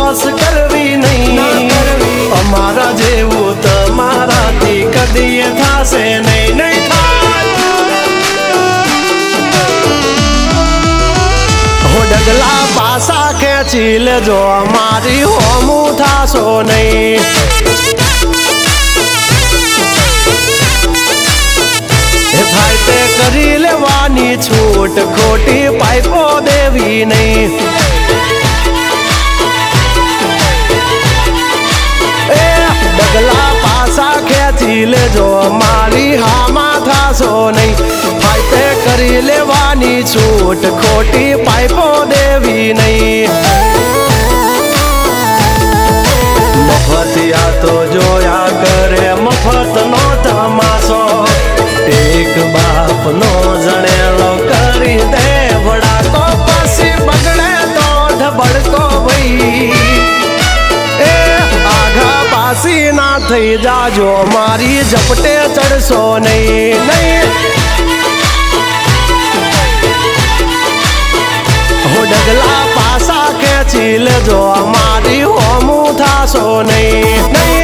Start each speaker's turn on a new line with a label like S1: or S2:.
S1: बस करवी नहीं अमारा जेवू तमारा थी कदी थासे नहीं नहीं हो डगला पासा खेची लेजो अमारी होमू थासो नहीं थाय ते करी लेवानी छूट खोटी पाइपो देवी नहीं डगला पासा खेची लेजो मारी हामा थासो नहीं थाय ते करी लेवानी छूट खोटी पाइपो देवी नहीं मफतिया तो जोया करे मफत नो तमाशो एक बाप नो जनेलो करी दे बड़ा को पसी बगड़े तो ढबड़को भई ए आघा पासी ना थई जाजो मारी झपटे चढ़सो नहीं नहीं हो डगला पासा खेची लेजो मारी होमू थासो नहीं नहीं